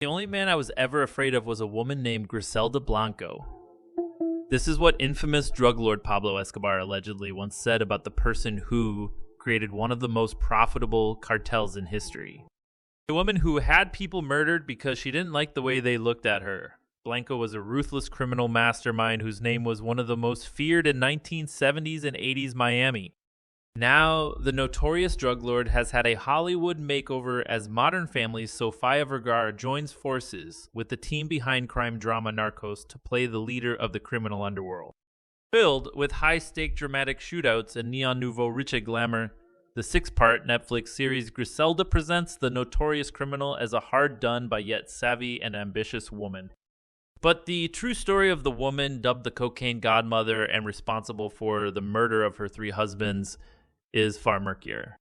The only man I was ever afraid of was a woman named Griselda Blanco. This is what infamous drug lord Pablo Escobar allegedly once said about the person who created one of the most profitable cartels in history. A woman who had people murdered because she didn't like the way they looked at her. Blanco was a ruthless criminal mastermind whose name was one of the most feared in 1970s and 80s Miami. Now, the notorious drug lord has had a Hollywood makeover as Modern Family's Sofia Vergara joins forces with the team behind crime drama Narcos to play the leader of the criminal underworld. Filled with high-stake dramatic shootouts and neon nouveau riche glamour, the six-part Netflix series Griselda presents the notorious criminal as a hard-done but yet savvy and ambitious woman. But the true story of the woman dubbed the Cocaine Godmother and responsible for the murder of her three husbands is far murkier.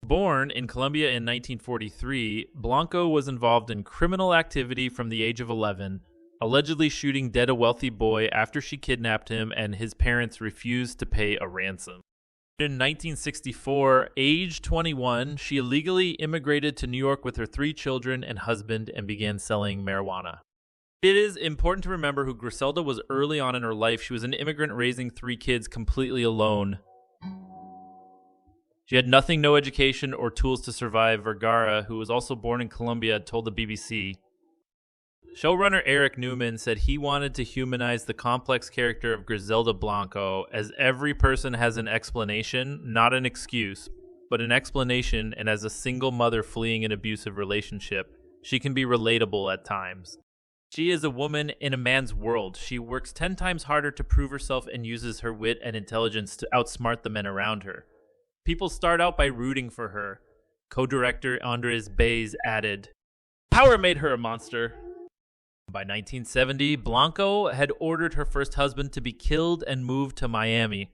Born in Colombia in 1943, Blanco was involved in criminal activity from the age of 11, allegedly shooting dead a wealthy boy after she kidnapped him and his parents refused to pay a ransom. In 1964, age 21, she illegally immigrated to New York with her three children and husband and began selling marijuana. It is important to remember who Griselda was early on in her life. She was an immigrant raising three kids completely alone. She had nothing, no education, or tools to survive. Vergara, who was also born in Colombia, told the BBC. Showrunner Eric Newman said he wanted to humanize the complex character of Griselda Blanco, as every person has an explanation, not an excuse, but an explanation, and as a single mother fleeing an abusive relationship, she can be relatable at times. She is a woman in a man's world. She works 10 times harder to prove herself and uses her wit and intelligence to outsmart the men around her. People start out by rooting for her. Co-director Andres Baez added, "Power made her a monster." By 1970, Blanco had ordered her first husband to be killed and moved to Miami.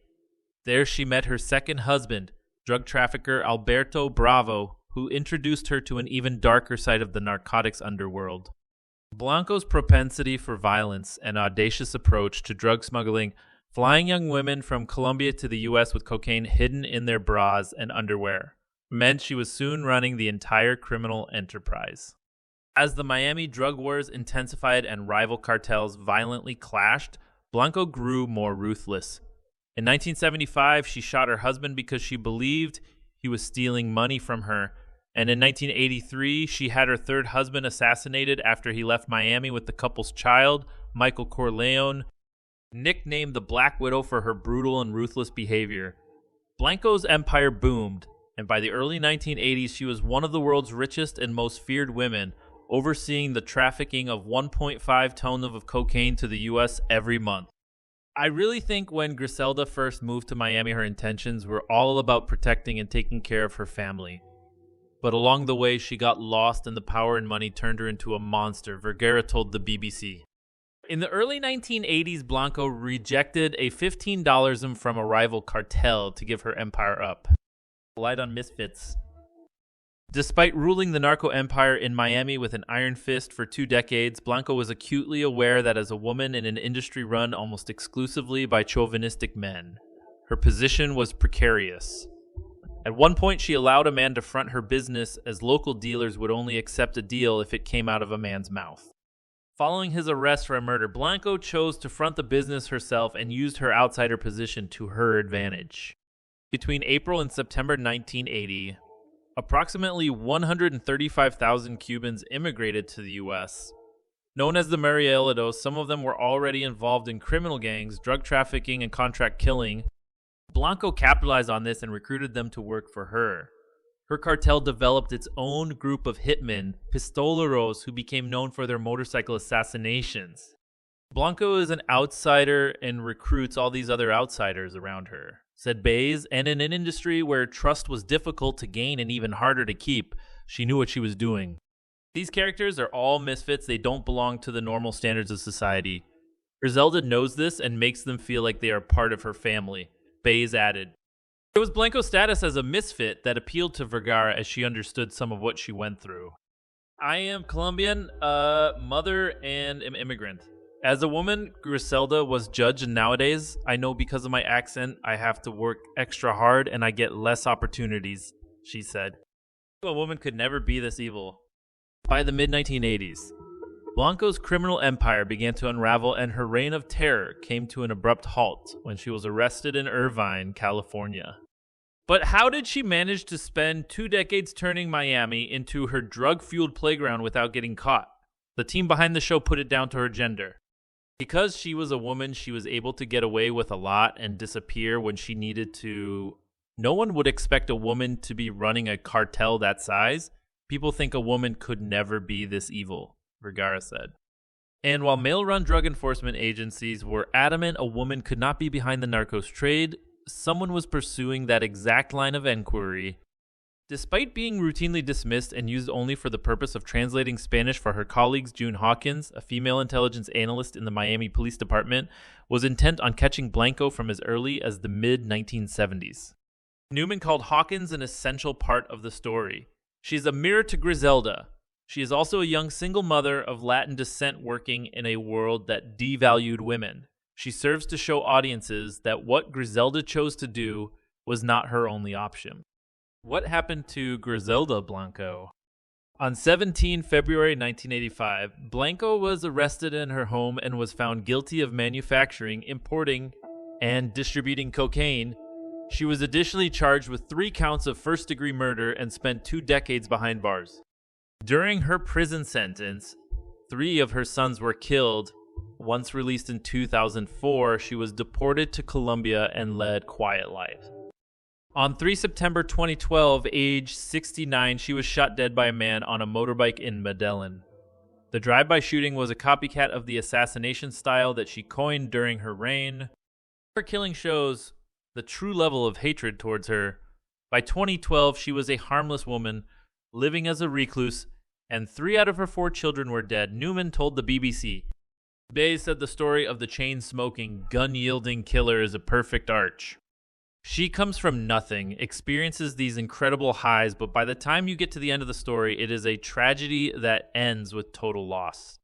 There she met her second husband, drug trafficker Alberto Bravo, who introduced her to an even darker side of the narcotics underworld. Blanco's propensity for violence and audacious approach to drug smuggling, flying young women from Colombia to the U.S. with cocaine hidden in their bras and underwear, meant she was soon running the entire criminal enterprise. As the Miami drug wars intensified and rival cartels violently clashed, Blanco grew more ruthless. In 1975, she shot her husband because she believed he was stealing money from her, and in 1983, she had her third husband assassinated after he left Miami with the couple's child, Michael Corleone, nicknamed the Black Widow for her brutal and ruthless behavior. Blanco's empire boomed, and by the early 1980s, she was one of the world's richest and most feared women, overseeing the trafficking of 1.5 tons of cocaine to the U.S. every month. I really think when Griselda first moved to Miami, her intentions were all about protecting and taking care of her family. But along the way, she got lost and the power and money turned her into a monster, Vergara told the BBC. In the early 1980s, Blanco rejected a $15 from a rival cartel to give her empire up. Relied on misfits. Despite ruling the narco empire in Miami with an iron fist for 2 decades, Blanco was acutely aware that as a woman in an industry run almost exclusively by chauvinistic men, her position was precarious. At one point, she allowed a man to front her business as local dealers would only accept a deal if it came out of a man's mouth. Following his arrest for a murder, Blanco chose to front the business herself and used her outsider position to her advantage. Between April and September 1980, approximately 135,000 Cubans immigrated to the U.S. Known as the Marielitos, some of them were already involved in criminal gangs, drug trafficking, and contract killing. Blanco capitalized on this and recruited them to work for her. Her cartel developed its own group of hitmen, pistoleros, who became known for their motorcycle assassinations. Blanco is an outsider and recruits all these other outsiders around her, said Baez, and in an industry where trust was difficult to gain and even harder to keep, she knew what she was doing. These characters are all misfits. They don't belong to the normal standards of society. Griselda knows this and makes them feel like they are part of her family, Baez added. It was Blanco's status as a misfit that appealed to Vergara as she understood some of what she went through. I am Colombian, mother, and am immigrant. As a woman, Griselda was judged, and nowadays, I know because of my accent, I have to work extra hard and I get less opportunities, she said. A woman could never be this evil. By the mid-1980s, Blanco's criminal empire began to unravel, and her reign of terror came to an abrupt halt when she was arrested in Irvine, California. But how did she manage to spend 2 decades turning Miami into her drug-fueled playground without getting caught? The team behind the show put it down to her gender. Because she was a woman, she was able to get away with a lot and disappear when she needed to. No one would expect a woman to be running a cartel that size. People think a woman could never be this evil, Vergara said. And while male-run drug enforcement agencies were adamant a woman could not be behind the narcos trade, someone was pursuing that exact line of inquiry. Despite being routinely dismissed and used only for the purpose of translating Spanish for her colleagues, June Hawkins, a female intelligence analyst in the Miami Police Department, was intent on catching Blanco from as early as the mid-1970s. Newman called Hawkins an essential part of the story. She's a mirror to Griselda. She is also a young single mother of Latin descent working in a world that devalued women. She serves to show audiences that what Griselda chose to do was not her only option. What happened to Griselda Blanco? On 17 February 1985, Blanco was arrested in her home and was found guilty of manufacturing, importing, and distributing cocaine. She was additionally charged with 3 counts of first-degree murder and spent 2 decades behind bars. During her prison sentence, 3 of her sons were killed. Once released in 2004, she was deported to Colombia and led quiet life. On 3 September 2012, age 69, she was shot dead by a man on a motorbike in Medellin. The drive-by shooting was a copycat of the assassination style that she coined during her reign. Her killing shows the true level of hatred towards her. By 2012, she was a harmless woman, living as a recluse, and 3 out of her 4 children were dead, Newman told the BBC. Bay said the story of the chain-smoking, gun-yielding killer is a perfect arch. She comes from nothing, experiences these incredible highs, but by the time you get to the end of the story, it is a tragedy that ends with total loss.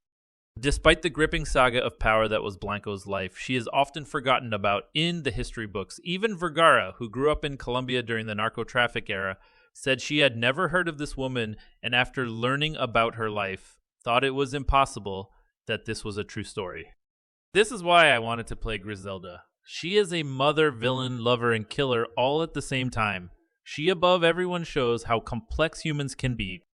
Despite the gripping saga of power that was Blanco's life, she is often forgotten about in the history books. Even Vergara, who grew up in Colombia during the narco-traffic era, said she had never heard of this woman, and after learning about her life, thought it was impossible that this was a true story. This is why I wanted to play Griselda. She is a mother, villain, lover, and killer all at the same time. She above everyone shows how complex humans can be.